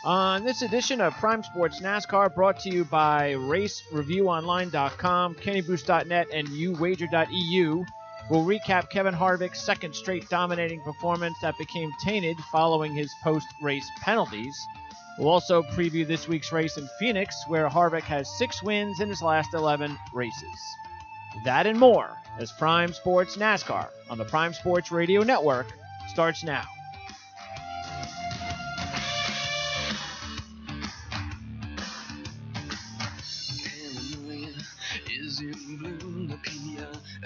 On this edition of Prime Sports NASCAR, brought to you by RaceReviewOnline.com, KennyBoost.net, and uwager.eu, we'll recap Kevin Harvick's second straight dominating performance that became tainted following his post-race penalties. We'll also preview this week's race in Phoenix, where Harvick has 6 wins in his last 11 races. That and more as Prime Sports NASCAR on the Prime Sports Radio Network starts now.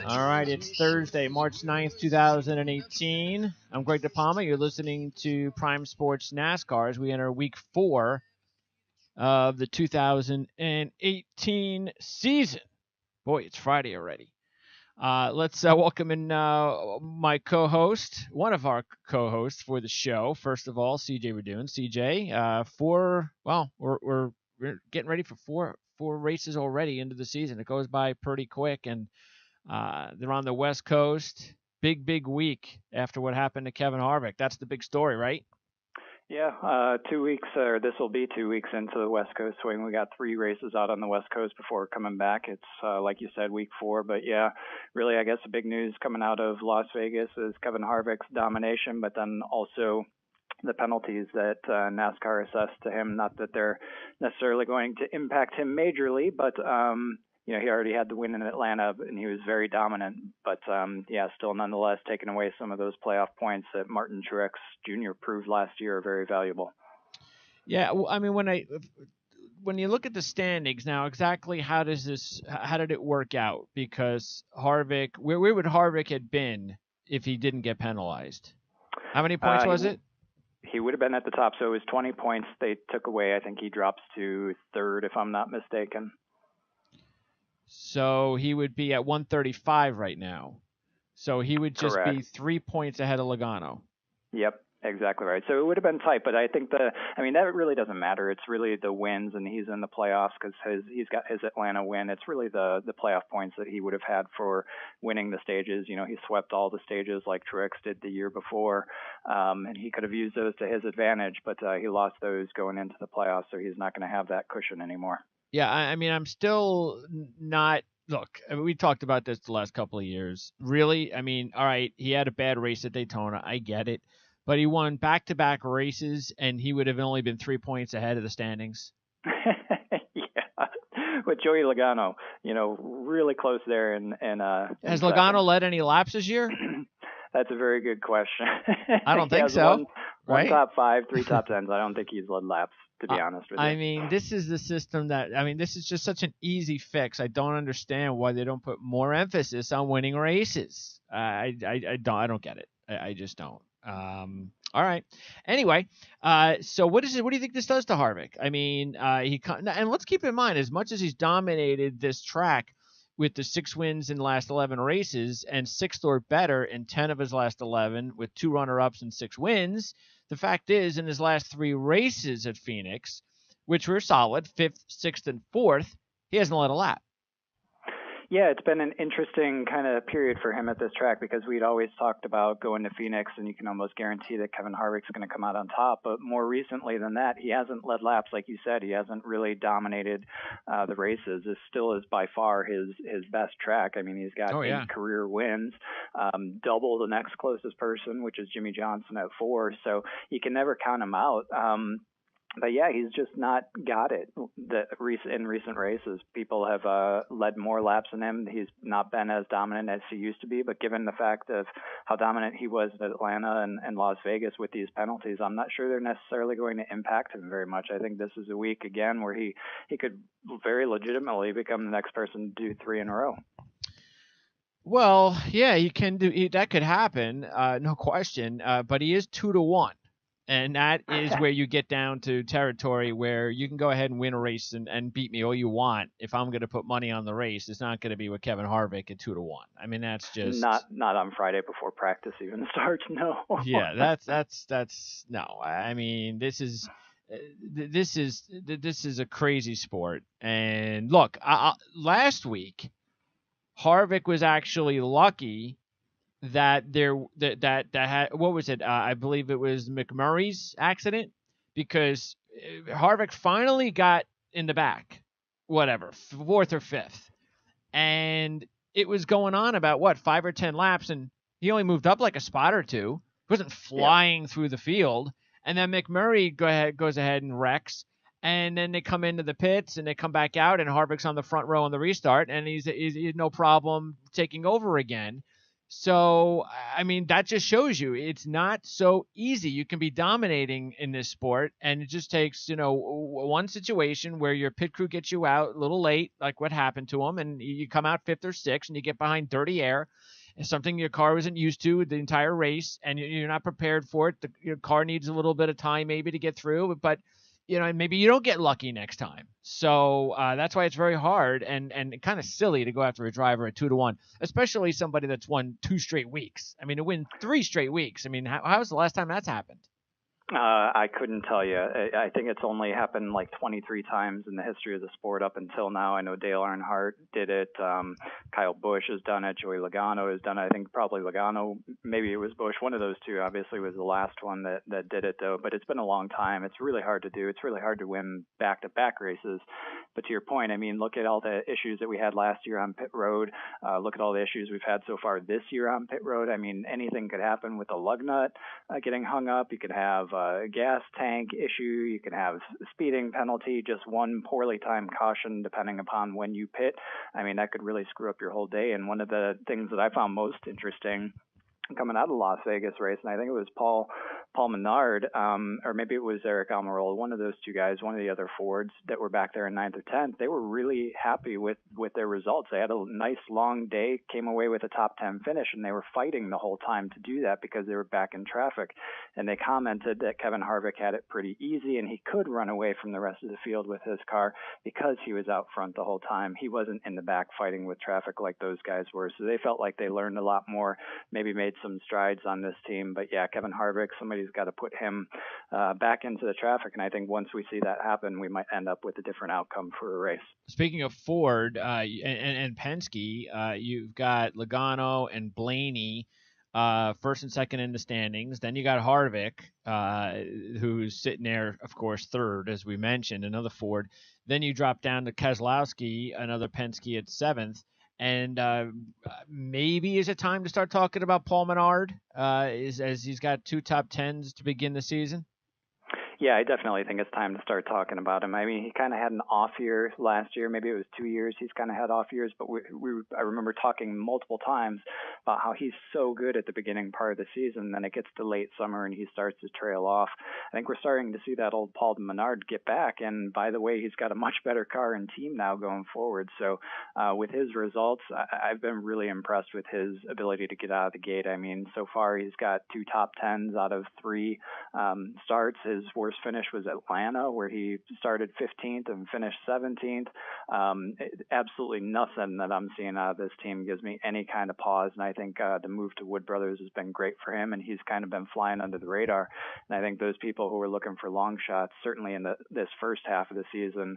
All right, it's Thursday, March 9th, 2018. I'm Greg DePalma. You're listening to Prime Sports NASCAR as we enter Week 4 of the 2018 season. Boy, it's Friday already. Let's welcome in my co-host, one of our co-hosts for the show. First of all, CJ Radoon. CJ, we're getting ready for four races already into the season. It goes by pretty quick, and they're on the West Coast. Big week after what happened to Kevin Harvick. That's the big story, right? Yeah, 2 weeks, or this will be 2 weeks into the West Coast swing. We got 3 races out on the West Coast before coming back. It's, like you said, week 4. But, yeah, really, I guess the big news coming out of Las Vegas is Kevin Harvick's domination, but then also the penalties that NASCAR assessed to him. Not that they're necessarily going to impact him majorly, but he already had the win in Atlanta, and he was very dominant. But, still nonetheless taking away some of those playoff points that Martin Truex Jr. proved last year are very valuable. Yeah, well, I mean, when you look at the standings now, exactly how did it work out? Because Harvick, where would Harvick have been if he didn't get penalized? How many points was it? He would have been at the top, so it was 20 points they took away. I think he drops to third, if I'm not mistaken. So he would be at 135 right now. So he would just be 3 points ahead of Logano. Yep, exactly right. So it would have been tight, but I think that really doesn't matter. It's really the wins, and he's in the playoffs because he's got his Atlanta win. It's really the playoff points that he would have had for winning the stages. He swept all the stages like Truex did the year before, and he could have used those to his advantage, but he lost those going into the playoffs, so he's not going to have that cushion anymore. Yeah, I mean, I'm still not – look, we talked about this the last couple of years. Really, I mean, all right, he had a bad race at Daytona. I get it. But he won back-to-back races, and he would have only been 3 points ahead of the standings. Yeah, with Joey Logano, really close there. Has Logano led any laps this year? That's a very good question. I don't think so. One top 5, 3 top 10s. I don't think he's led laps, to be honest with you. I mean, this is the system this is just such an easy fix. I don't understand why they don't put more emphasis on winning races. I don't get it. I just don't. All right. Anyway, so what do you think this does to Harvick? I mean, and let's keep in mind, as much as he's dominated this track with the 6 wins in the last 11 races and 6th or better in 10 of his last 11 with 2 runner-ups and 6 wins, the fact is, in his last 3 races at Phoenix, which were solid, 5th, 6th, and 4th, he hasn't led a lap. Yeah, it's been an interesting kind of period for him at this track because we'd always talked about going to Phoenix and you can almost guarantee that Kevin Harvick's going to come out on top. But more recently than that, he hasn't led laps. Like you said, he hasn't really dominated the races. This still is by far his best track. I mean, he's got 8 career wins, double the next closest person, which is Jimmy Johnson at 4. So you can never count him out. But yeah, he's just not got it. In recent races, people have led more laps than him. He's not been as dominant as he used to be. But given the fact of how dominant he was at Atlanta and Las Vegas with these penalties, I'm not sure they're necessarily going to impact him very much. I think this is a week again where he could very legitimately become the next person to do 3 in a row. Well, yeah, that could happen, no question. But he is 2-1. And that is where you get down to territory where you can go ahead and win a race and beat me all you want. If I'm going to put money on the race, it's not going to be with Kevin Harvick at 2-1. I mean, that's just not on Friday before practice even starts. No. Yeah, that's no. I mean, this is a crazy sport. And look, last week, Harvick was actually lucky that had, what was it? I believe it was McMurray's accident, because Harvick finally got in the back, whatever, fourth or fifth, and it was going on about what 5 or 10 laps, and he only moved up like a spot or two. He wasn't flying through the field, and then McMurray goes ahead and wrecks, and then they come into the pits and they come back out, and Harvick's on the front row on the restart, and he's no problem taking over again. So, I mean, that just shows you it's not so easy. You can be dominating in this sport, and it just takes, one situation where your pit crew gets you out a little late, like what happened to him, and you come out fifth or sixth, and you get behind dirty air, and something your car wasn't used to the entire race, and you're not prepared for it. Your car needs a little bit of time maybe to get through, but maybe you don't get lucky next time. So that's why it's very hard and kind of silly to go after a driver at 2-1, especially somebody that's won 2 straight weeks. I mean, to win 3 straight weeks. I mean, how was the last time that's happened? I couldn't tell you. I think it's only happened like 23 times in the history of the sport up until now. I know Dale Earnhardt did it. Kyle Busch has done it. Joey Logano has done it. I think probably Logano, maybe it was Busch. One of those two obviously was the last one that did it, though. But it's been a long time. It's really hard to do. It's really hard to win back-to-back races. But to your point, I mean, look at all the issues that we had last year on pit road. Look at all the issues we've had so far this year on pit road. I mean, anything could happen with a lug nut getting hung up. You could have a gas tank issue. You can have speeding penalty, just one poorly timed caution depending upon when you pit. I mean, that could really screw up your whole day. And one of the things that I found most interesting coming out of the Las Vegas race, and I think it was Paul Menard, or maybe it was Eric Almirola, one of those two guys, one of the other Fords that were back there in 9th or 10th, they were really happy with their results. They had a nice long day, came away with a top 10 finish, and they were fighting the whole time to do that because they were back in traffic. And they commented that Kevin Harvick had it pretty easy, and he could run away from the rest of the field with his car because he was out front the whole time. He wasn't in the back fighting with traffic like those guys were. So they felt like they learned a lot more, maybe made some strides on this team. But yeah, Kevin Harvick, somebody's got to put him back into the traffic. And I think once we see that happen, we might end up with a different outcome for a race. Speaking of Ford and Penske, you've got Logano and Blaney first and second in the standings. Then you got Harvick, who's sitting there, of course, third, as we mentioned, another Ford. Then you drop down to Keselowski, another Penske at seventh. And maybe is it time to start talking about Paul Menard, as he's got 2 top 10s to begin the season? Yeah, I definitely think it's time to start talking about him. I mean, he kind of had an off year last year. Maybe it was 2 years he's kind of had off years. But I remember talking multiple times about how he's so good at the beginning part of the season. Then it gets to late summer and he starts to trail off. I think we're starting to see that old Paul Menard get back. And by the way, he's got a much better car and team now going forward. So with his results, I've been really impressed with his ability to get out of the gate. I mean, so far he's got 2 top 10s out of 3 starts. His worst finish was Atlanta, where he started 15th and finished 17th. Absolutely nothing that I'm seeing out of this team gives me any kind of pause. And I think the move to Wood Brothers has been great for him, and he's kind of been flying under the radar. And I think those people who were looking for long shots, certainly in this first half of the season,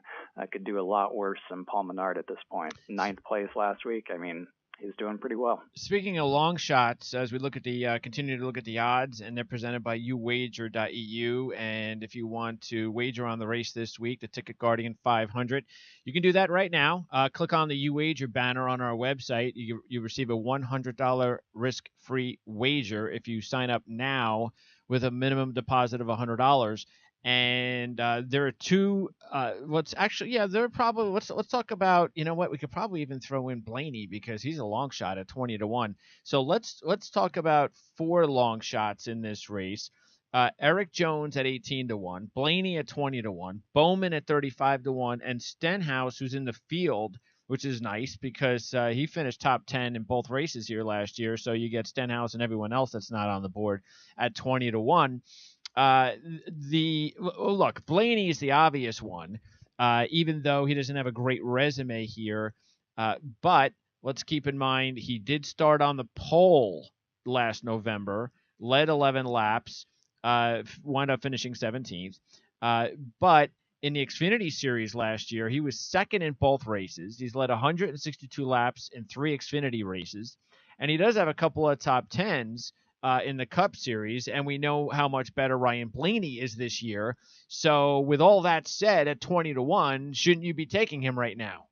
could do a lot worse than Paul Menard at this point. 9th place last week. I mean, he's doing pretty well. Speaking of long shots, as we look at the continue to look at the odds, and they're presented by uwager.eu. And if you want to wager on the race this week, the Ticket Guardian 500, you can do that right now. Click on the uwager banner on our website. You receive a $100 risk-free wager if you sign up now with a minimum deposit of $100. And there are 2. There are probably. Let's talk about. You know what? We could probably even throw in Blaney because he's a long shot at 20-1. So let's talk about 4 long shots in this race. Eric Jones at 18-1, Blaney at 20-1, Bowman at 35-1, and Stenhouse, who's in the field, which is nice because he finished top 10 in both races here last year. So you get Stenhouse and everyone else that's not on the board at 20-1. Look, Blaney is the obvious one, even though he doesn't have a great resume here. But let's keep in mind he did start on the pole last November, led 11 laps, wound up finishing 17th. But in the Xfinity Series last year, he was second in both races. He's led 162 laps in 3 Xfinity races, and he does have a couple of top 10s. in the Cup Series, and we know how much better Ryan Blaney is this year. So with all that said, at 20-1, shouldn't you be taking him right now?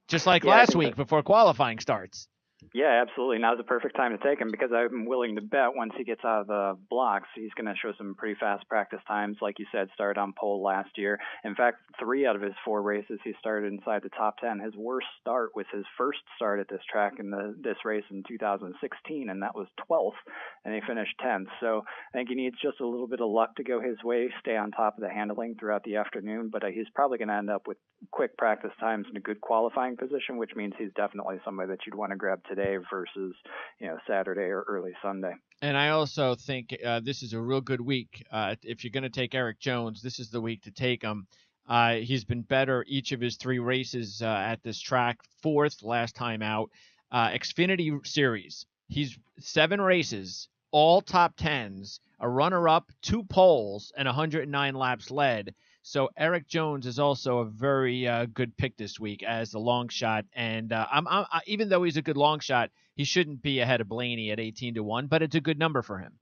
Just like last week before qualifying starts. Yeah, absolutely. Now's the perfect time to take him because I'm willing to bet once he gets out of the blocks, he's going to show some pretty fast practice times. Like you said, started on pole last year. In fact, 3 out of his 4 races, he started inside the top 10. His worst start was his first start at this track in this race in 2016, and that was 12th, and he finished 10th. So I think he needs just a little bit of luck to go his way, stay on top of the handling throughout the afternoon, but he's probably going to end up with quick practice times in a good qualifying position, which means he's definitely somebody that you'd want to grab today versus Saturday or early Sunday. And I also think this is a real good week. If you're going to take Erik Jones, this is the week to take him. He's been better each of his 3 races at this track. 4th last time out. Xfinity Series. He's 7 races, all top 10s, a runner-up, 2 poles, and 109 laps led. So Erik Jones is also a very good pick this week as the long shot. And even though he's a good long shot, he shouldn't be ahead of Blaney at 18-1, but it's a good number for him.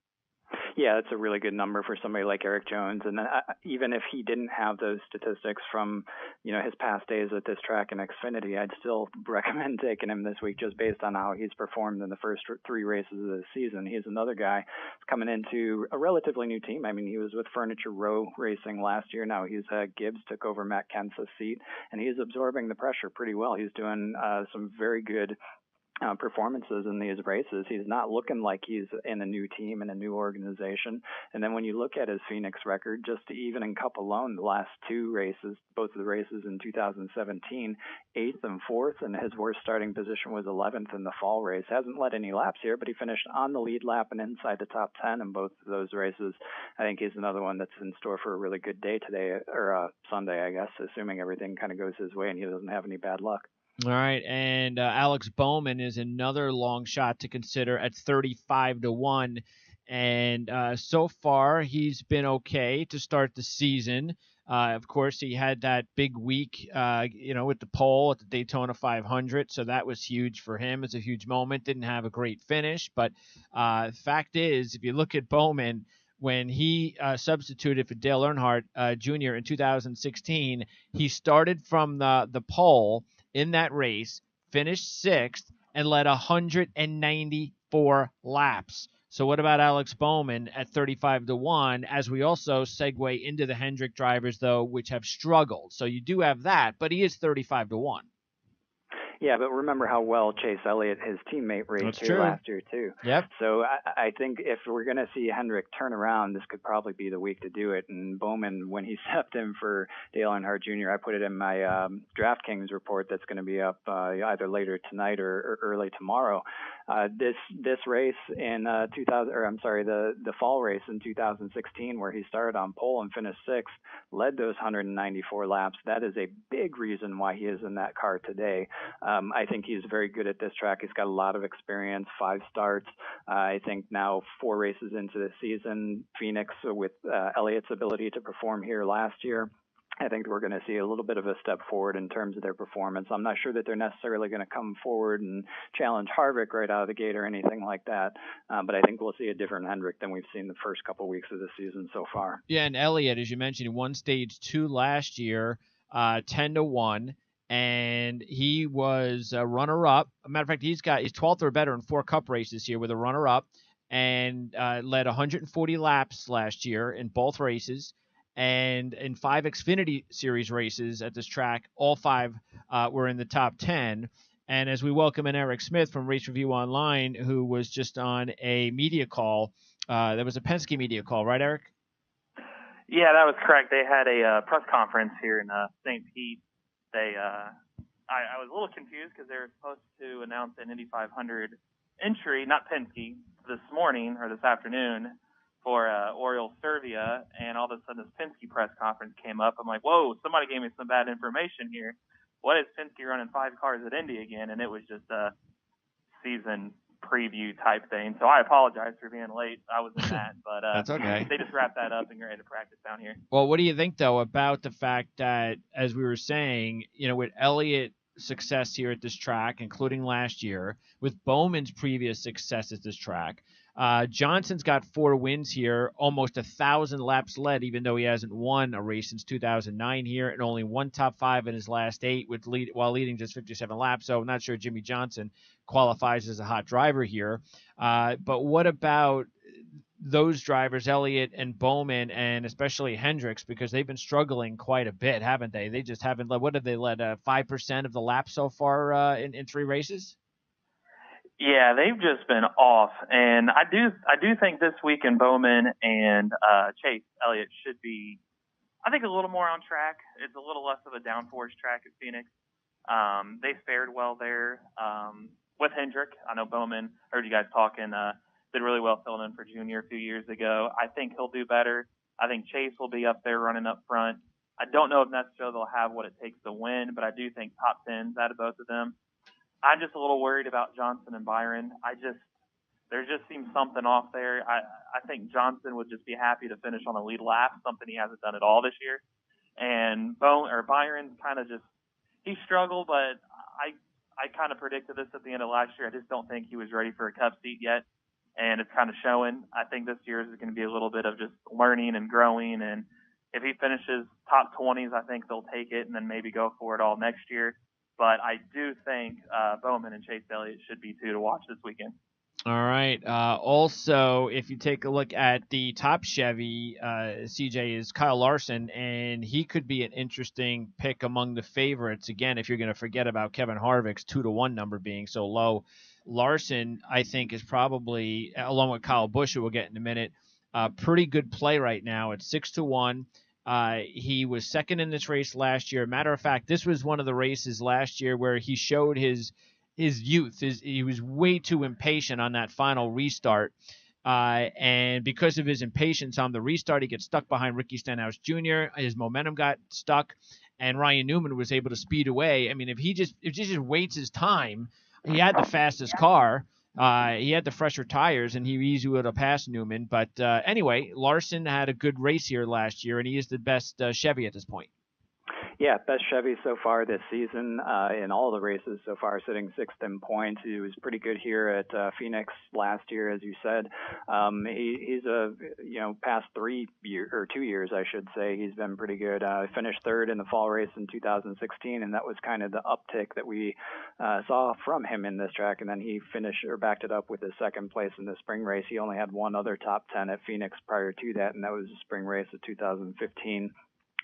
Yeah, it's a really good number for somebody like Erik Jones. And even if he didn't have those statistics from, his past days at this track in Xfinity, I'd still recommend taking him this week just based on how he's performed in the first 3 races of the season. He's another guy coming into a relatively new team. I mean, he was with Furniture Row Racing last year. Now he's Gibbs took over Matt Kenseth's seat, and he's absorbing the pressure pretty well. He's doing some very good performances in these races. He's not looking like he's in a new team and a new organization. And then when you look at his Phoenix record, just even in Cup alone, the last 2 races, both of the races in 2017, 8th and 4th, and his worst starting position was 11th in the fall race. Hasn't led any laps here, but he finished on the lead lap and inside the top 10 in both of those races. I think he's another one that's in store for a really good day today, or Sunday, I guess, assuming everything kind of goes his way and he doesn't have any bad luck. All right, and Alex Bowman is another long shot to consider at 35-1, and so far he's been okay to start the season. Of course, he had that big week, with the pole at the Daytona 500, so that was huge for him. It's a huge moment. Didn't have a great finish, but fact is, if you look at Bowman, when he substituted for Dale Earnhardt Jr. in 2016, he started from the pole in that race, finished 6th, and led 194 laps. So what about Alex Bowman at 35-1, as we also segue into the Hendrick drivers, though, which have struggled. So you do have that, but he is 35-1. Yeah, but remember how well Chase Elliott, his teammate, raced here last year, too. Yep. So I think if we're going to see Hendrick turn around, this could probably be the week to do it. And Bowman, when he stepped in for Dale Earnhardt Jr., I put it in my DraftKings report that's going to be up either later tonight or early tomorrow. This race in the fall race in 2016, where he started on pole and finished 6th, led those 194 laps. That is a big reason why he is in that car today. I think he's very good at this track. He's got a lot of experience, 5 starts. I think now 4 races into the season, Phoenix with Elliott's ability to perform here last year, I think we're going to see a little bit of a step forward in terms of their performance. I'm not sure that they're necessarily going to come forward and challenge Harvick right out of the gate or anything like that, but I think we'll see a different Hendrick than we've seen the first couple weeks of the season so far. Yeah, and Elliott, as you mentioned, he won Stage 2 last year, 10-1. And he was a runner-up. As a matter of fact, he's 12th or better in 4 Cup races here with a runner-up, and led 140 laps last year in both races. And in 5 Xfinity Series races at this track, all 5 were in the top 10. And as we welcome in Eric Smith from Race Review Online, who was just on a media call, there was a Penske media call, right, Eric? Yeah, that was correct. They had a press conference here in St. Pete. I was a little confused because they were supposed to announce an Indy 500 entry, not Penske, this morning or this afternoon for Oriole Servia, and all of a sudden this Penske press conference came up. I'm like, whoa, somebody gave me some bad information here. What is Penske running 5 cars at Indy again? And it was just a season preview type thing. So I apologize for being late. I was in that, but that's okay. They just wrapped that up and you're ready to practice down here. Well, what do you think, though, about the fact that, as we were saying, with Elliott's success here at this track, including last year, with Bowman's previous success at this track, Johnson's got 4 wins here, almost 1,000 laps led, even though he hasn't won a race since 2009 here, and only one top 5 in his last 8 while leading just 57 laps. So I'm not sure Jimmy Johnson qualifies as a hot driver here. But what about those drivers, Elliott and Bowman, and especially Hendricks, because they've been struggling quite a bit, haven't they? They just haven't led. What have they led? 5% of the laps so far in 3 races? Yeah, they've just been off, and I do think this weekend Bowman and Chase Elliott should be, I think, a little more on track. It's a little less of a downforce track at Phoenix. They fared well there with Hendrick. I know Bowman, heard you guys talking, did really well filling in for Junior a few years ago. I think he'll do better. I think Chase will be up there running up front. I don't know if necessarily they'll have what it takes to win, but I do think top 10s out of both of them. I'm just a little worried about Johnson and Byron. There just seems something off there. I think Johnson would just be happy to finish on a lead lap, something he hasn't done at all this year. And Byron kind of just, he struggled, but I kind of predicted this at the end of last year. I just don't think he was ready for a Cup seat yet, and it's kind of showing. I think this year is going to be a little bit of just learning and growing, and if he finishes top 20s, I think they'll take it and then maybe go for it all next year. But I do think Bowman and Chase Elliott should be 2 to watch this weekend. All right. Also, if you take a look at the top Chevy, CJ, is Kyle Larson, and he could be an interesting pick among the favorites. Again, if you're going to forget about Kevin Harvick's 2-1 number being so low, Larson, I think, is probably, along with Kyle Busch, who we'll get in a minute, pretty good play right now at 6-1. He was second in this race last year. Matter of fact, this was one of the races last year where he showed his youth. He was way too impatient on that final restart. And because of his impatience on the restart, he gets stuck behind Ricky Stenhouse Jr. His momentum got stuck, and Ryan Newman was able to speed away. I mean, if he just waits his time, he had the fastest car. He had the fresher tires, and he easily would have passed Newman. But anyway, Larson had a good race here last year, and he is the best Chevy at this point. Yeah, best Chevy so far this season in all the races so far, sitting 6th in points. He was pretty good here at Phoenix last year, as you said. He's past 2 years, I should say, he's been pretty good. Finished 3rd in the fall race in 2016, and that was kind of the uptick that we saw from him in this track. And then he backed it up with his 2nd place in the spring race. He only had one other top 10 at Phoenix prior to that, and that was the spring race of 2015.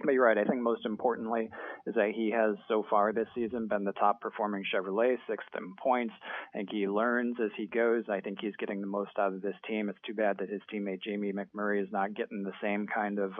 But you're right. I think most importantly is that he has so far this season been the top performing Chevrolet, 6th in points. I think he learns as he goes. I think he's getting the most out of this team. It's too bad that his teammate Jamie McMurray is not getting the same kind of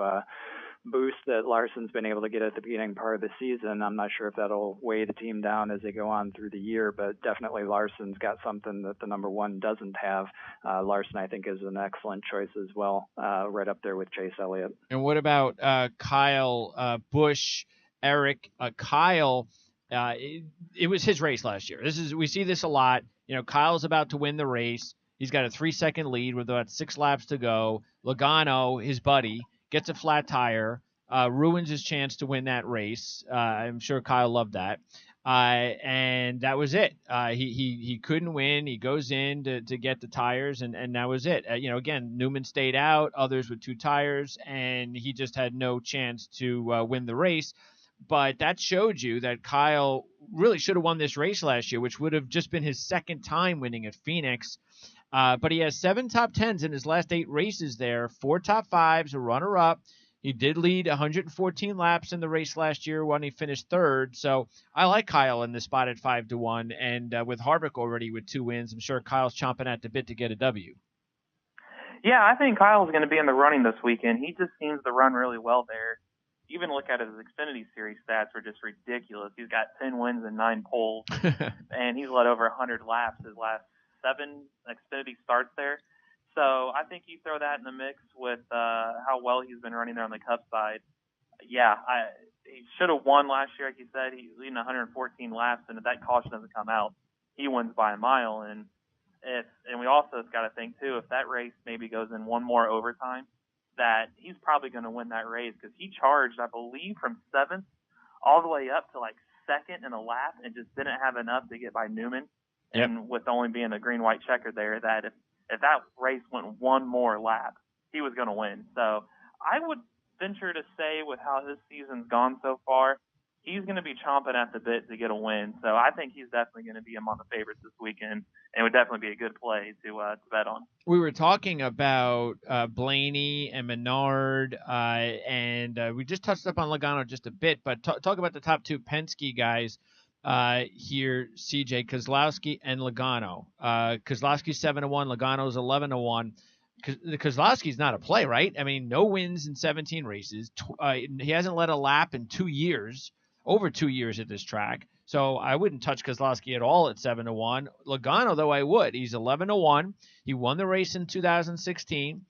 boost that Larson's been able to get at the beginning part of the season. I'm not sure if that'll weigh the team down as they go on through the year, but definitely Larson's got something that the number 1 doesn't have. Larson, I think, is an excellent choice as well, right up there with Chase Elliott. And what about Kyle Busch, Eric? Kyle, it was his race last year. We see this a lot. Kyle's about to win the race. He's got a 3-second lead with about 6 laps to go. Logano, his buddy, gets a flat tire, ruins his chance to win that race. I'm sure Kyle loved that. And that was it. He couldn't win. He goes in to get the tires, and that was it. Again, Newman stayed out, others with 2 tires, and he just had no chance to win the race. But that showed you that Kyle really should have won this race last year, which would have just been his 2nd time winning at Phoenix. But he has 7 top 10s in his last 8 races there, 4 top 5s, a runner-up. He did lead 114 laps in the race last year when he finished 3rd. So I like Kyle in the spot at 5-1. And with Harvick already with 2 wins, I'm sure Kyle's chomping at the bit to get a W. Yeah, I think Kyle's going to be in the running this weekend. He just seems to run really well there. Even look at his Xfinity Series stats are just ridiculous. He's got 10 wins and 9 poles, and he's led over 100 laps his last 7 Xfinity starts there. So I think you throw that in the mix with how well he's been running there on the Cup side. Yeah, he should have won last year, like you said. He's leading 114 laps, and if that caution doesn't come out, he wins by a mile. And we also got to think, too, if that race maybe goes in one more overtime, that he's probably going to win that race because he charged, I believe, from 7th all the way up to like 2nd in a lap and just didn't have enough to get by Newman. Yep. And with only being a green-white checker there, that if that race went one more lap, he was going to win. So I would venture to say, with how his season's gone so far, he's going to be chomping at the bit to get a win. So I think he's definitely going to be among the favorites this weekend, and it would definitely be a good play to bet on. We were talking about Blaney and Menard, and we just touched up on Logano just a bit, but talk about the top two Penske guys here, CJ, Kozlowski and Logano. Kozlowski's 7-1, Logano's 11-1. Kozlowski's not a play, right? I mean, no wins in 17 races. He hasn't led a lap in 2 years, over 2 years at this track. So I wouldn't touch Kozlowski at all at 7-1. Logano, though, I would. He's 11-1. He won the race in 2016.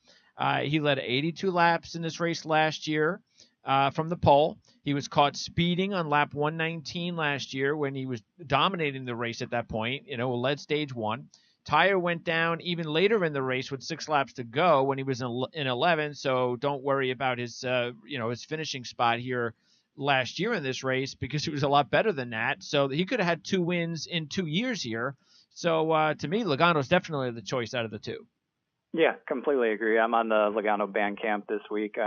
He led 82 laps in this race last year from the pole. He was caught speeding on lap 119 last year when he was dominating the race at that point, led stage 1. Tire went down even later in the race with 6 laps to go when he was in 11. So don't worry about his, his finishing spot here last year in this race, because he was a lot better than that. So he could have had 2 wins in 2 years here. So to me, Logano's definitely the choice out of the two. Yeah, completely agree. I'm on the Logano band camp this week.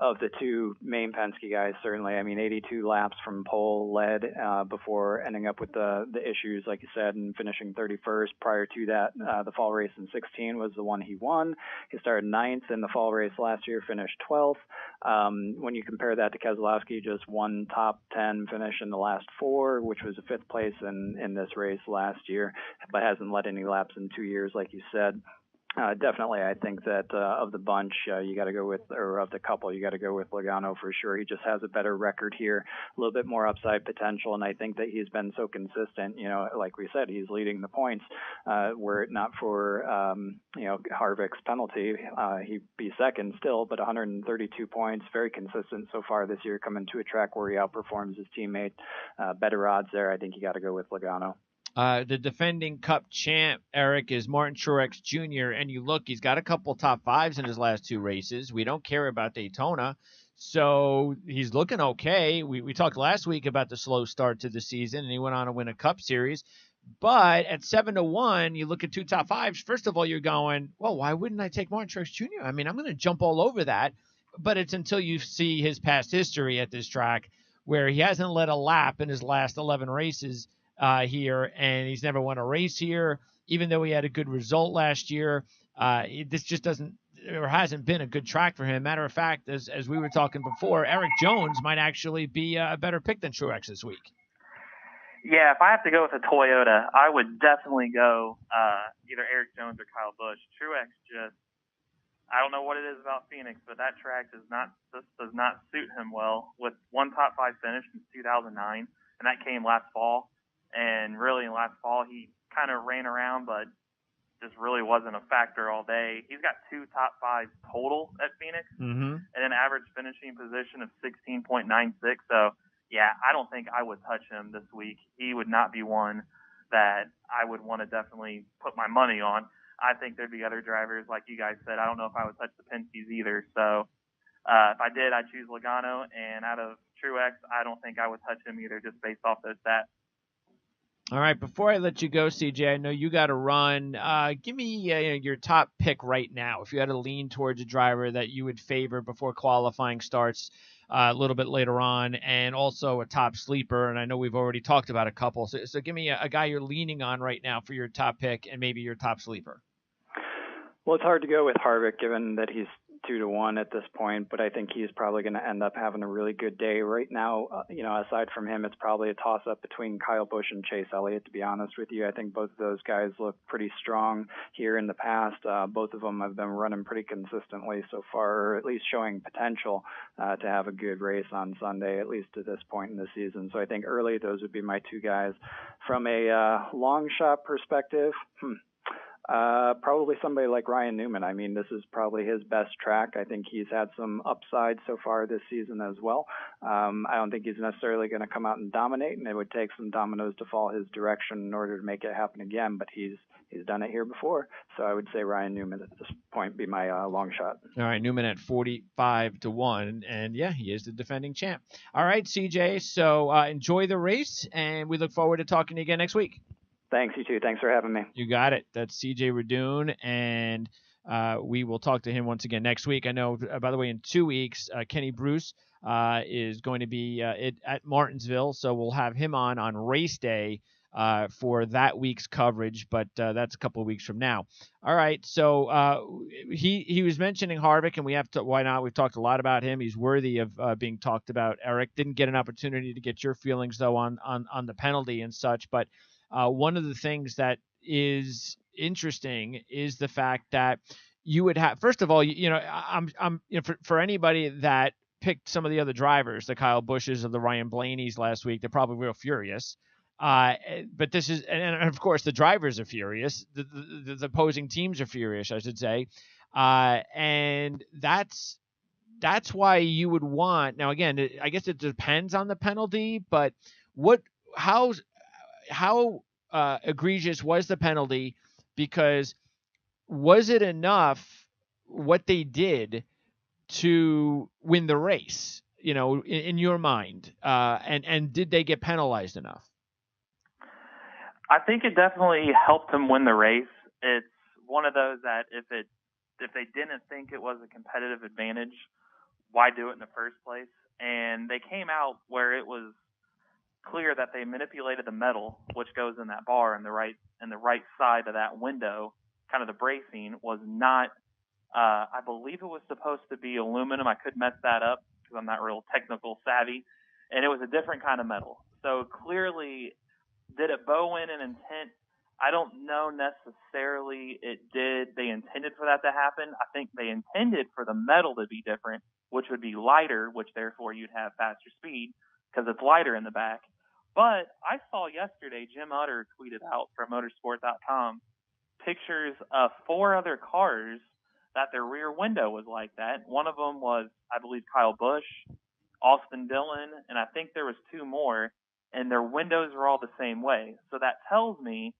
Of the two main Penske guys, certainly. I mean, 82 laps from pole led before ending up with the issues, like you said, and finishing 31st. Prior to that, the fall race in 16 was the one he won. He started 9th in the fall race last year, finished 12th. When you compare that to Keselowski, just one top 10 finish in the last 4, which was a 5th place in this race last year, but hasn't led any laps in 2 years, like you said. Definitely, I think that of the bunch, you got to go with, or of the couple, you got to go with Logano for sure. He just has a better record here, a little bit more upside potential, and I think that he's been so consistent. Like we said, he's leading the points. Were it not for Harvick's penalty, he'd be second still, but 132 points, very consistent so far this year. Coming to a track where he outperforms his teammate, better odds there. I think you got to go with Logano. The defending Cup champ, Eric, is Martin Truex Jr., and you look, he's got a couple top 5s in his last 2 races. We don't care about Daytona, so he's looking okay. We talked last week about the slow start to the season, and he went on to win a Cup Series. But at 7-1, you look at 2 top 5s. First of all, you're going, well, why wouldn't I take Martin Truex Jr.? I mean, I'm going to jump all over that, but it's until you see his past history at this track where he hasn't led a lap in his last 11 races here, and he's never won a race here, even though he had a good result last year. This just hasn't been a good track for him. Matter of fact, as we were talking before, Eric Jones might actually be a better pick than Truex this week. Yeah, if I have to go with a Toyota, I would definitely go either Eric Jones or Kyle Busch. Truex I don't know what it is about Phoenix, but that track does not suit him well. With one top 5 finish since 2009, and that came last fall. And really, in last fall, he kind of ran around, but just really wasn't a factor all day. He's got 2 top 5s total at Phoenix, and an average finishing position of 16.96. So, yeah, I don't think I would touch him this week. He would not be one that I would want to definitely put my money on. I think there'd be other drivers, like you guys said. I don't know if I would touch the Penske's either. So, if I did, I'd choose Logano. And out of Truex, I don't think I would touch him either, just based off those stats. All right, before I let you go, CJ, I know you got to run. Give me your top pick right now. If you had to lean towards a driver that you would favor before qualifying starts a little bit later on, and also a top sleeper, and I know we've already talked about a couple. So give me a guy you're leaning on right now for your top pick and maybe your top sleeper. Well, it's hard to go with Harvick given that he's 2-1 at this point, but I think he's probably going to end up having a really good day. Right now, aside from him, it's probably a toss-up between Kyle Busch and Chase Elliott, to be honest with you. I think both of those guys look pretty strong here in the past. Both of them have been running pretty consistently so far, or at least showing potential to have a good race on Sunday, at least to this point in the season. So I think early, those would be my 2 guys. From a long shot perspective, probably somebody like Ryan Newman. I mean, this is probably his best track. I think he's had some upside so far this season as well. I don't think he's necessarily going to come out and dominate, and it would take some dominoes to fall his direction in order to make it happen again, but he's done it here before. So I would say Ryan Newman at this point be my long shot. All right, Newman at 45-1, and yeah, he is the defending champ. All right, CJ, so enjoy the race, and we look forward to talking to you again next week. Thanks, you too. Thanks for having me. You got it. That's CJ Radoon, and we will talk to him once again next week. I know, by the way, in 2 weeks, Kenny Bruce is going to be at Martinsville, so we'll have him on race day for that week's coverage, but that's a couple of weeks from now. All right, so he was mentioning Harvick, and we have to. Why not? We've talked a lot about him. He's worthy of being talked about. Eric didn't get an opportunity to get your feelings though on the penalty and such, but one of the things that is interesting is the fact that you would have, first of all, I'm for anybody that picked some of the other drivers, the Kyle Bushes or the Ryan Blaney's last week, they're probably real furious. But this is, and of course, the drivers are furious. The opposing teams are furious, I should say. And that's why you would want. Now, again, I guess it depends on the penalty, but how egregious was the penalty? Because was it enough what they did to win the race? In your mind, and did they get penalized enough? I think it definitely helped them win the race. It's one of those that if they didn't think it was a competitive advantage, why do it in the first place? And they came out where it was clear that they manipulated the metal, which goes in that bar, and the right side of that window, kind of the bracing, was not. I believe it was supposed to be aluminum. I could mess that up because I'm not real technical savvy, and it was a different kind of metal. So clearly, did it bow in an intent? I don't know necessarily it did. They intended for that to happen. I think they intended for the metal to be different, which would be lighter, which therefore you'd have faster speed because it's lighter in the back. But I saw yesterday, Jim Utter tweeted out from motorsport.com pictures of 4 other cars that their rear window was like that. One of them was, I believe, Kyle Busch, Austin Dillon, and I think there was 2 more, and their windows were all the same way. So that tells me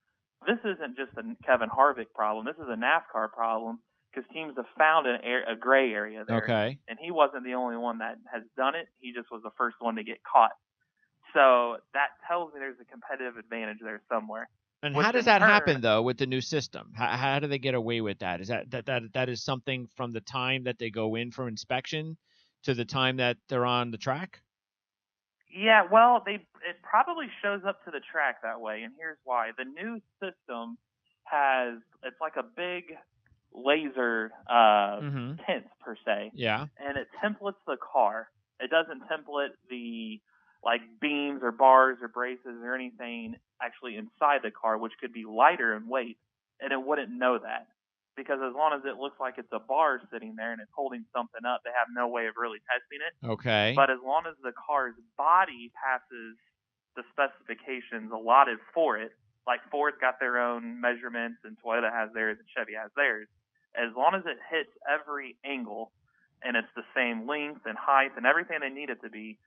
this isn't just a Kevin Harvick problem. This is a NASCAR problem because teams have found a gray area there. Okay. And he wasn't the only one that has done it. He just was the first one to get caught. So that tells me there's a competitive advantage there somewhere. And how does that happen, though, with the new system? How do they get away with that? Is that is something from the time that they go in for inspection to the time that they're on the track? Yeah, well, it probably shows up to the track that way, and here's why. The new system it's like a big laser tint, per se. Yeah. And it templates the car. It doesn't template the beams or bars or braces or anything actually inside the car, which could be lighter in weight, and it wouldn't know that. Because as long as it looks like it's a bar sitting there and it's holding something up, they have no way of really testing it. Okay. But as long as the car's body passes the specifications allotted for it, like Ford's got their own measurements and Toyota has theirs and Chevy has theirs, as long as it hits every angle and it's the same length and height and everything they need it to be,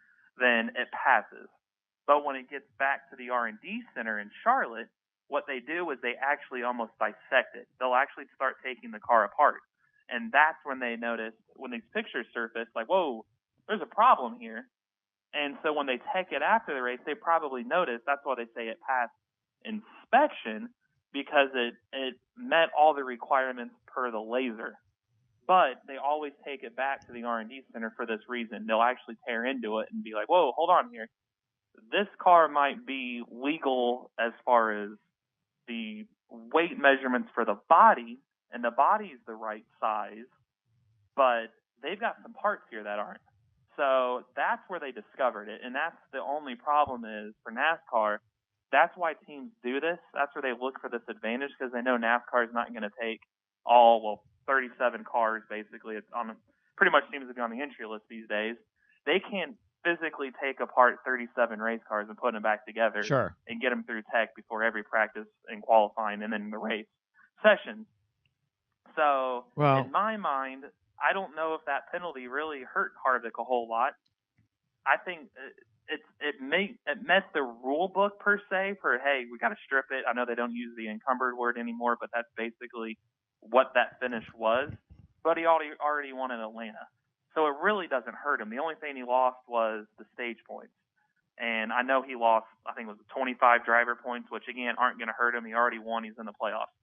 then it passes. But when it gets back to the R&D center in Charlotte, what they do is they actually almost dissect it. They'll actually start taking the car apart. And that's when they notice, when these pictures surface, like, whoa, there's a problem here. And so when they take it after the race, they probably notice. That's why they say it passed inspection, because it met all the requirements per the laser. But they always take it back to the R&D center for this reason. They'll actually tear into it and be like, whoa, hold on here. This car might be legal as far as the weight measurements for the body, and the body's the right size, but they've got some parts here that aren't. So that's where they discovered it, and that's the only problem is for NASCAR. That's why teams do this. That's where they look for this advantage, because they know NASCAR is not going to take 37 cars basically. It's pretty much seems to be on the entry list these days. They can't physically take apart 37 race cars and put them back together. Sure. And get them through tech before every practice and qualifying and then the race session. So in my mind, I don't know if that penalty really hurt Harvick a whole lot. I think it met the rule book per se for, hey, we got to strip it. I know they don't use the encumbered word anymore, but that's basically what that finish was. But he already won in Atlanta. So it really doesn't hurt him. The only thing he lost was the stage points. And I know he lost, I think it was 25 driver points, which again aren't going to hurt him. He already won. He's in the playoffs.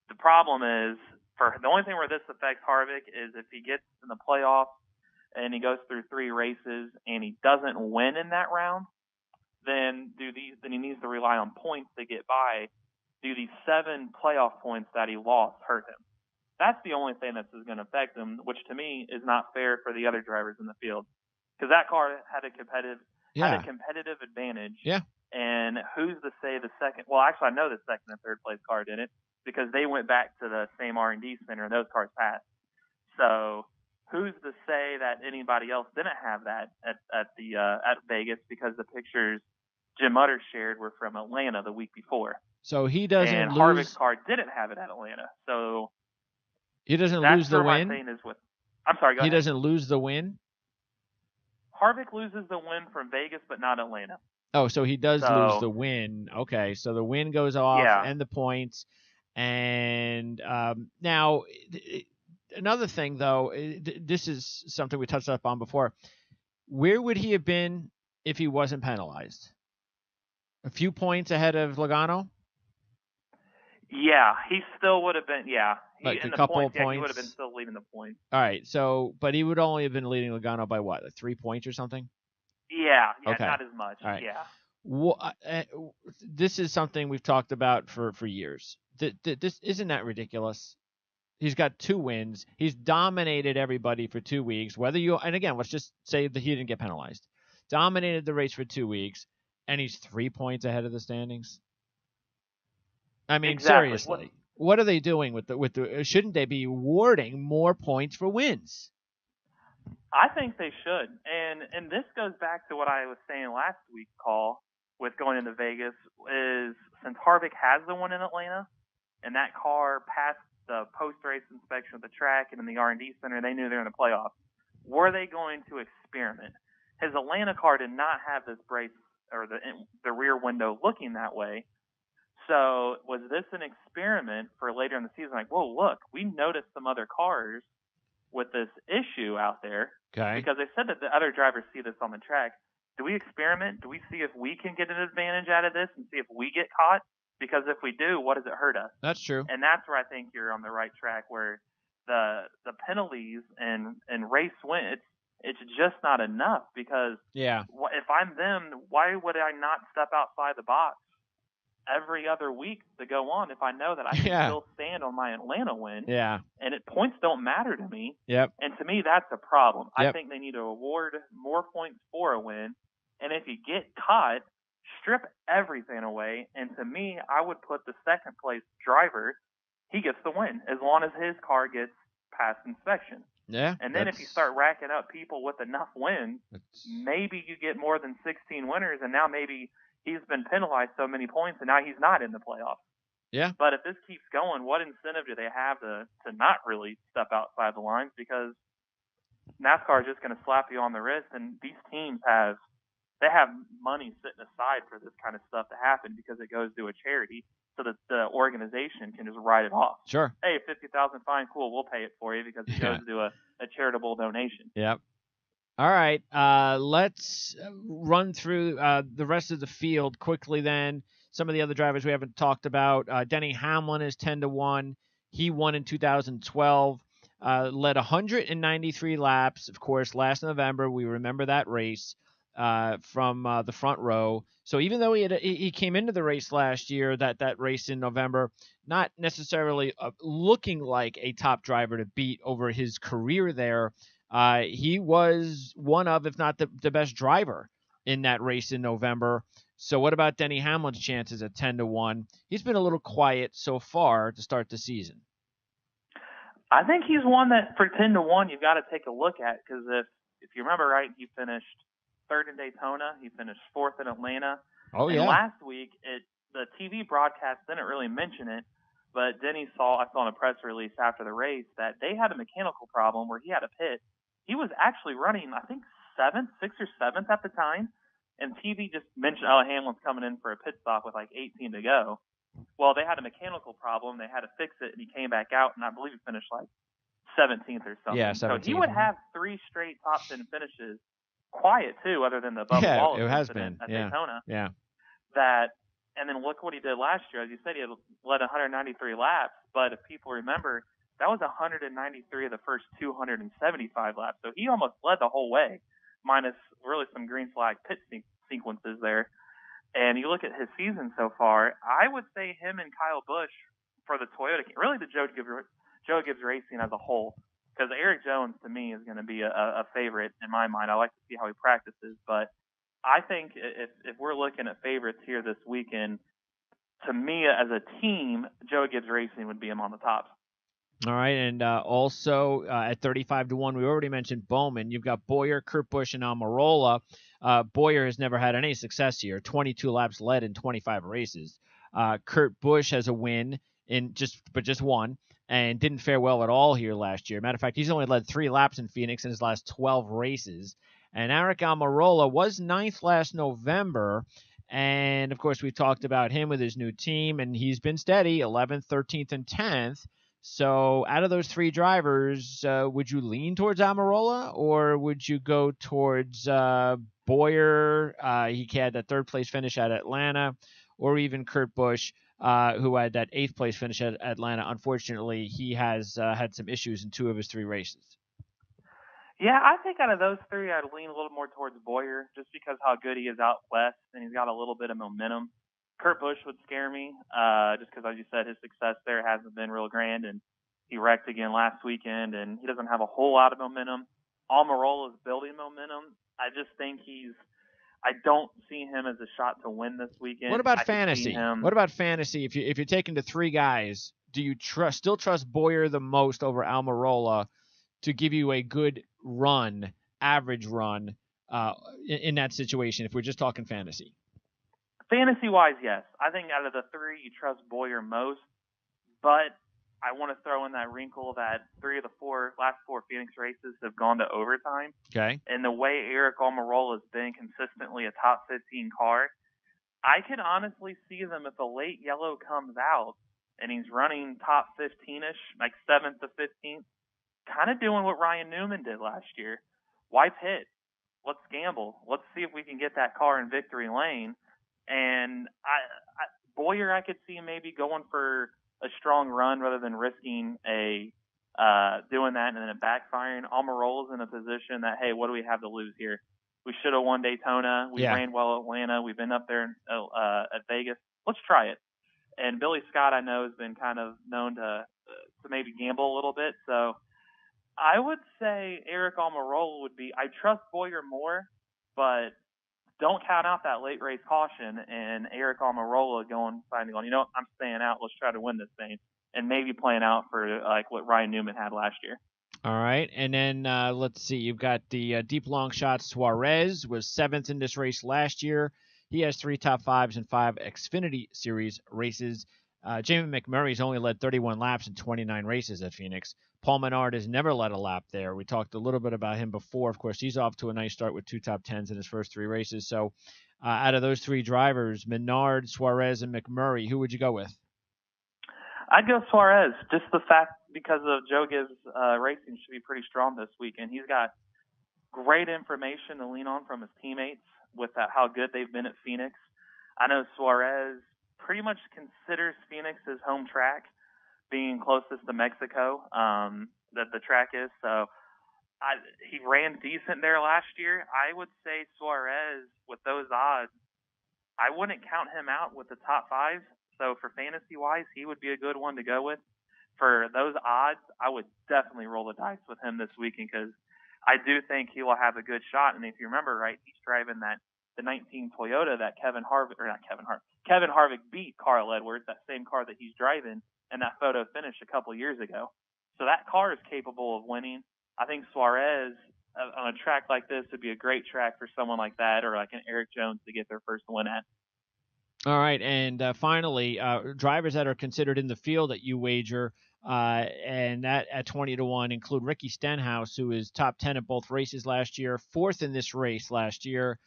The problem is, the only thing where this affects Harvick is if he gets in the playoffs and he goes through 3 races and he doesn't win in that round, then he needs to rely on points to get by. Do these 7 playoff points that he lost hurt him? That's the only thing that's going to affect him, which to me is not fair for the other drivers in the field, because that car had a competitive advantage. Yeah. And who's to say the second? Well, actually, I know the second and third place car didn't, because they went back to the same R&D center and those cars passed. So who's to say that anybody else didn't have that at Vegas, because the pictures Jim Utter shared were from Atlanta the week before. So he doesn't and lose. Harvick's car didn't have it at Atlanta. So he doesn't lose the win. I'm sorry. Go ahead. He doesn't lose the win. Harvick loses the win from Vegas, but not Atlanta. Oh, so he does lose the win. Okay, so the win goes off and the points. And now, another thing, though, this is something we touched up on before. Where would he have been if he wasn't penalized? A few points ahead of Logano? Yeah, he still would have been. Yeah, like a couple of points. He would have been still leading the points. All right, but he would only have been leading Logano by what, like 3 points or something? Yeah, okay. Not as much. All right. Yeah. This is something we've talked about for years. This isn't that ridiculous? He's got 2 wins. He's dominated everybody for 2 weeks. And again, let's just say that he didn't get penalized. Dominated the race for 2 weeks, and he's 3 points ahead of the standings. I mean, exactly. Seriously, what are they doing with the? Shouldn't they be awarding more points for wins? I think they should, and this goes back to what I was saying last week's call with going into Vegas. Is since Harvick has the one in Atlanta, and that car passed the post-race inspection of the track and in the R&D center, they knew they were in the playoffs. Were they going to experiment? His Atlanta car did not have this brace or the rear window looking that way. So was this an experiment for later in the season? Like, whoa, look, we noticed some other cars with this issue out there. Okay. Because they said that the other drivers see this on the track. Do we experiment? Do we see if we can get an advantage out of this and see if we get caught? Because if we do, what does it hurt us? That's true. And that's where I think you're on the right track, where the penalties and race win, it's just not enough. Because if I'm them, why would I not step outside the box every other week to go on if I know that I can still stand on my Atlanta win? Yeah. And points don't matter to me. Yep. And to me, that's a problem. Yep. I think they need to award more points for a win. And if you get caught, strip everything away. And to me, I would put the second place driver, he gets the win as long as his car gets past inspection. Yeah. And then if you start racking up people with enough wins, maybe you get more than 16 winners, and now maybe he's been penalized so many points, and now he's not in the playoffs. Yeah. But if this keeps going, what incentive do they have to not really step outside the lines? Because NASCAR is just going to slap you on the wrist, and these teams have money sitting aside for this kind of stuff to happen because it goes to a charity, so that the organization can just write it off. Sure. Hey, $50,000 fine, cool, we'll pay it for you because it goes to a charitable donation. Yep. All right. Let's run through the rest of the field quickly then. Some of the other drivers we haven't talked about. Denny Hamlin is 10-1. He won in 2012. Led 193 laps. Of course, last November, we remember that race from the front row. So even though he came into the race last year, that race in November, not necessarily looking like a top driver to beat over his career there, he was one of, if not the best driver in that race in November. So what about Denny Hamlin's chances at 10-1? He's been a little quiet so far to start the season. I think he's one that for 10-1 you've got to take a look at, because if you remember right, he finished third in Daytona, he finished fourth in Atlanta. Oh, and yeah. Last week, the TV broadcast didn't really mention it, but I saw in a press release after the race that they had a mechanical problem where he had a pit. He was actually running, I think, 6th or 7th at the time, and TV just mentioned, Hamlin's coming in for a pit stop with like 18 to go. Well, they had a mechanical problem. They had to fix it, and he came back out, and I believe he finished like 17th or something. Yeah, 17th. So he would have 3 straight top 10 finishes quiet too, other than the Bubba Yeah, Wallace it has incident been. at Yeah. Daytona. Yeah. And then look what he did last year. As you said, he had led 193 laps, but if people remember, that was 193 of the first 275 laps. So he almost led the whole way, minus really some green flag pit sequences there. And you look at his season so far, I would say him and Kyle Busch for the Toyota, really the Joe Gibbs Racing as a whole, because Eric Jones to me is going to be a favorite in my mind. I like to see how he practices, but I think if we're looking at favorites here this weekend, to me as a team, Joe Gibbs Racing would be him on the top. All right, and also at 35-1, we already mentioned Bowman. You've got Bowyer, Kurt Busch, and Almirola. Bowyer has never had any success here. 22 laps led in 25 races. Kurt Busch has a win but just one, and didn't fare well at all here last year. Matter of fact, he's only led 3 laps in Phoenix in his last 12 races. And Aric Almirola was 9th last November. And, of course, we talked about him with his new team, and he's been steady, 11th, 13th, and 10th. So out of those 3 drivers, would you lean towards Almirola, or would you go towards Bowyer? He had that 3rd place finish at Atlanta, or even Kurt Busch, who had that 8th place finish at Atlanta. Unfortunately, he has had some issues in 2 of his 3 races. Yeah, I think out of those 3, I'd lean a little more towards Bowyer, just because how good he is out west, and he's got a little bit of momentum. Kurt Busch would scare me, just because, as you said, his success there hasn't been real grand, and he wrecked again last weekend, and he doesn't have a whole lot of momentum. Almirola is building momentum. I just think I don't see him as a shot to win this weekend. What about fantasy? What about fantasy? If you're taking the 3 guys, do you still trust Bowyer the most over Almirola to give you a good run, average run, in that situation, if we're just talking fantasy? Fantasy-wise, yes. I think out of the 3, you trust Bowyer most, but I want to throw in that wrinkle that 3 of the last 4 Phoenix races have gone to overtime. Okay. And the way Aric Almirola has been consistently a top 15 car, I could honestly see them if the late yellow comes out and he's running top 15-ish, like 7th to 15th, kind of doing what Ryan Newman did last year. Why pit? Let's gamble. Let's see if we can get that car in victory lane. And Bowyer, I could see maybe going for a strong run rather than risking doing that and then it backfiring. Almirola's in a position that, hey, what do we have to lose here? We should have won Daytona. We ran well at Atlanta. We've been up there at Vegas. Let's try it. And Billy Scott, I know, has been kind of known to maybe gamble a little bit. So I would say Aric Almirola would be. I trust Bowyer more, but don't count out that late race caution and Aric Almirola going, you know what, I'm staying out. Let's try to win this thing, and maybe playing out for like what Ryan Newman had last year. All right, and then let's see. You've got the deep long shot. Suarez was 7th in this race last year. He has 3 top 5s and 5 Xfinity Series races. Jamie McMurray's only led 31 laps in 29 races at Phoenix. Paul Menard has never led a lap there. We talked a little bit about him before. Of course, he's off to a nice start with 2 top 10s in his first 3 races. So out of those 3 drivers, Menard, Suarez, and McMurray, who would you go with? I'd go Suarez, just the fact because of Joe Gibbs Racing should be pretty strong this week, and he's got great information to lean on from his teammates with how good they've been at Phoenix. I know Suarez pretty much considers Phoenix his home track, being closest to Mexico, that the track is. So he ran decent there last year. I would say Suarez, with those odds, I wouldn't count him out with the top 5. So for fantasy-wise, he would be a good one to go with. For those odds, I would definitely roll the dice with him this weekend because I do think he will have a good shot. And if you remember, right, he's driving the 19 Toyota that Kevin Harvick beat Carl Edwards, that same car that he's driving, and that photo finish a couple years ago. So that car is capable of winning. I think Suarez on a track like this would be a great track for someone like that or like an Eric Jones to get their first win at. All right, and finally, drivers that are considered in the field that you wager, and that at 20-1 include Ricky Stenhouse, who is top 10 at both races last year, 4th in this race last year.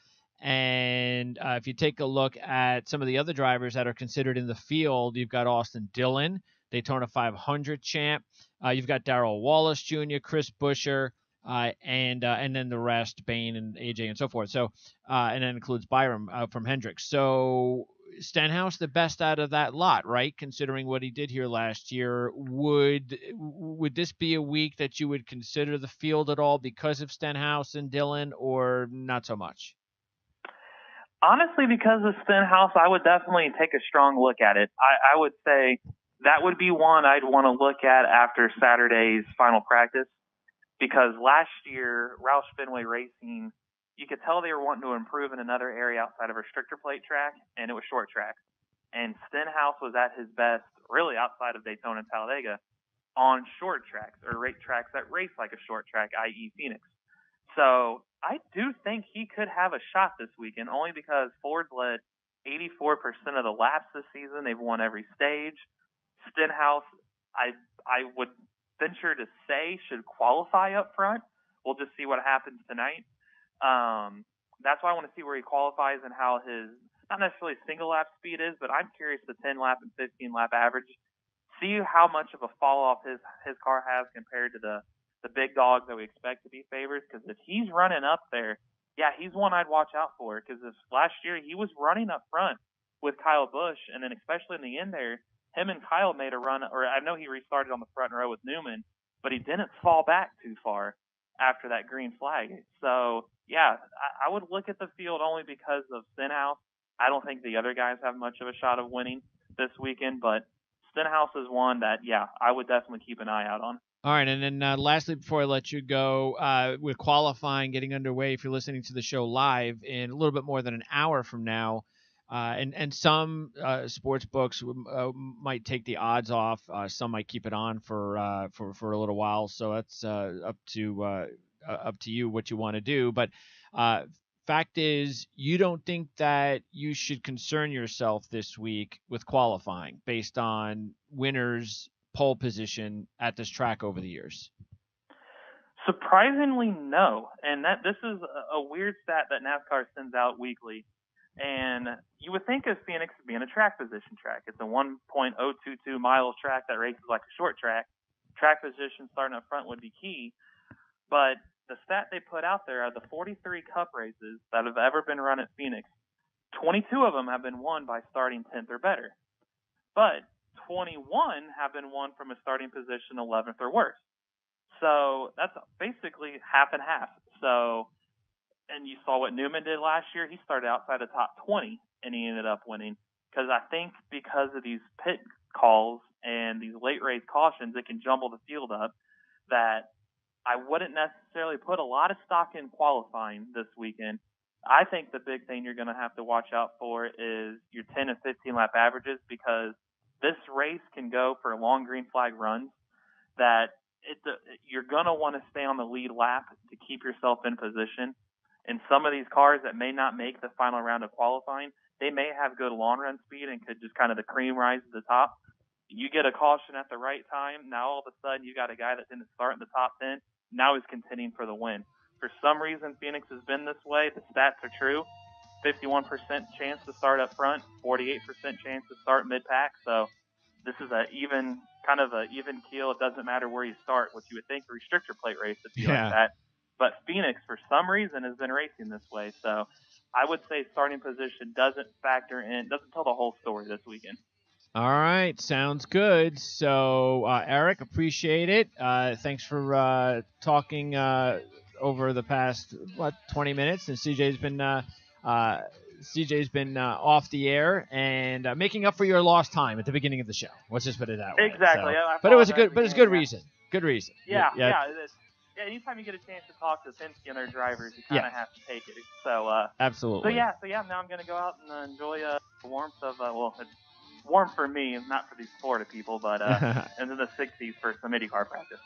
And if you take a look at some of the other drivers that are considered in the field, you've got Austin Dillon, Daytona 500 champ. You've got Darrell Wallace Jr., Chris Buescher, and then the rest, Bain and AJ and so forth. So and then includes Byram from Hendricks. So Stenhouse the best out of that lot, right? Considering what he did here last year, would this be a week that you would consider the field at all because of Stenhouse and Dillon, or not so much? Honestly, because of Stenhouse, I would definitely take a strong look at it. I would say that would be one I'd want to look at after Saturday's final practice, because last year, Roush Fenway Racing, you could tell they were wanting to improve in another area outside of a restrictor plate track, and it was short track. And Stenhouse was at his best, really outside of Daytona and Talladega, on short tracks or tracks that race like a short track, i.e. Phoenix. So I do think he could have a shot this weekend, only because Ford's led 84% of the laps this season. They've won every stage. Stenhouse, I would venture to say, should qualify up front. We'll just see what happens tonight. That's why I want to see where he qualifies and how his, not necessarily single lap speed is, but I'm curious the 10 lap and 15 lap average. See how much of a fall off his car has compared to the big dogs that we expect to be favorites. Because if he's running up there, yeah, he's one I'd watch out for. Because this last year he was running up front with Kyle Busch, and then especially in the end there, him and Kyle made a run, or I know he restarted on the front row with Newman, but he didn't fall back too far after that green flag. So, yeah, I would look at the field only because of Stenhouse. I don't think the other guys have much of a shot of winning this weekend, but Stenhouse is one that, yeah, I would definitely keep an eye out on. All right, and then lastly, before I let you go, with qualifying getting underway, if you're listening to the show live in a little bit more than an hour from now, and some sports books might take the odds off. Some might keep it on for a little while. So that's up to you what you want to do. But fact is, you don't think that you should concern yourself this week with qualifying based on winners' pole position at this track over the years. Surprisingly, no. And this is a weird stat that NASCAR sends out weekly. And you would think of Phoenix as being a track position track. It's a 1.022 miles track that races like a short track. Track position starting up front would be key. But the stat they put out there are the 43 Cup races that have ever been run at Phoenix. 22 of them have been won by starting 10th or better. But 21 have been won from a starting position 11th or worse. So that's basically half and half. So, and you saw what Newman did last year. He started outside the top 20, and he ended up winning. Because I think because of these pit calls and these late race cautions, it can jumble the field up, that I wouldn't necessarily put a lot of stock in qualifying this weekend. I think the big thing you're going to have to watch out for is your 10 and 15 lap averages, because this race can go for long green flag runs that you're going to want to stay on the lead lap to keep yourself in position. And some of these cars that may not make the final round of qualifying, they may have good long run speed and could just kind of the cream rise to the top. You get a caution at the right time. Now all of a sudden you got a guy that didn't start in the top 10. Now he's contending for the win. For some reason, Phoenix has been this way. The stats are true. 51% chance to start up front, 48% chance to start mid-pack. So this is kind of an even keel. It doesn't matter where you start, which you would think a restrictor plate race would be like that. But Phoenix, for some reason, has been racing this way. So I would say starting position doesn't tell the whole story this weekend. All right, sounds good. So, Eric, appreciate it. Thanks for talking over the past 20 minutes, and CJ's been off the air and making up for your lost time at the beginning of the show. Let's just put it that way. Exactly. So, but it was a good reason. Good reason. Yeah. Anytime you get a chance to talk to Penske and their drivers, you kind of have to take it. So absolutely. So now I'm going to go out and enjoy the warmth of it's warm for me, not for these Florida people, but into the 60s for some IndyCar practice.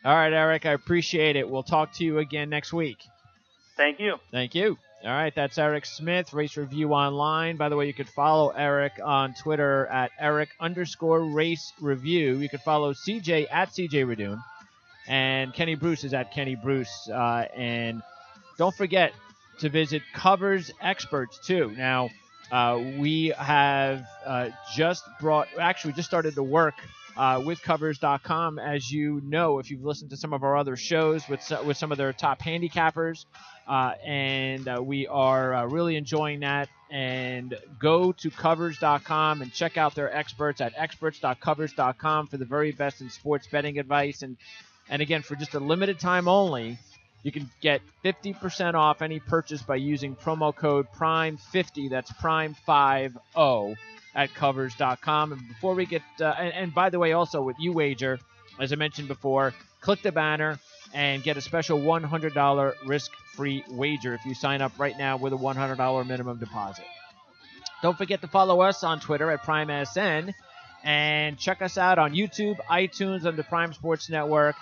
All right, Eric, I appreciate it. We'll talk to you again next week. Thank you. Thank you. All right, that's Eric Smith, Race Review Online. By the way, you could follow Eric on Twitter at Eric_Race Review. You could follow CJ at CJ Radoon. And Kenny Bruce is at Kenny Bruce. And don't forget to visit Covers Experts, too. Now, we have just started to work with Covers.com. As you know, if you've listened to some of our other shows with some of their top handicappers, and we are really enjoying that. And go to Covers.com and check out their experts at experts.covers.com for the very best in sports betting advice. And again, for just a limited time only, you can get 50% off any purchase by using promo code PRIME50. That's PRIME50 at Covers.com. And before we get, and by the way, also with UWager, as I mentioned before, click the banner and get a special $100 risk-free wager if you sign up right now with a $100 minimum deposit. Don't forget to follow us on Twitter at PrimeSN, and check us out on YouTube, iTunes, and the Prime Sports Network.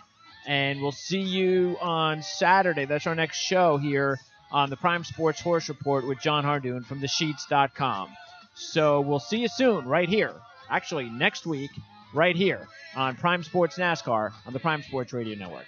And we'll see you on Saturday. That's our next show here on the Prime Sports Horse Report with John Hardoon from thesheets.com. So we'll see you soon right here. Actually, next week, right here on Prime Sports NASCAR on the Prime Sports Radio Network.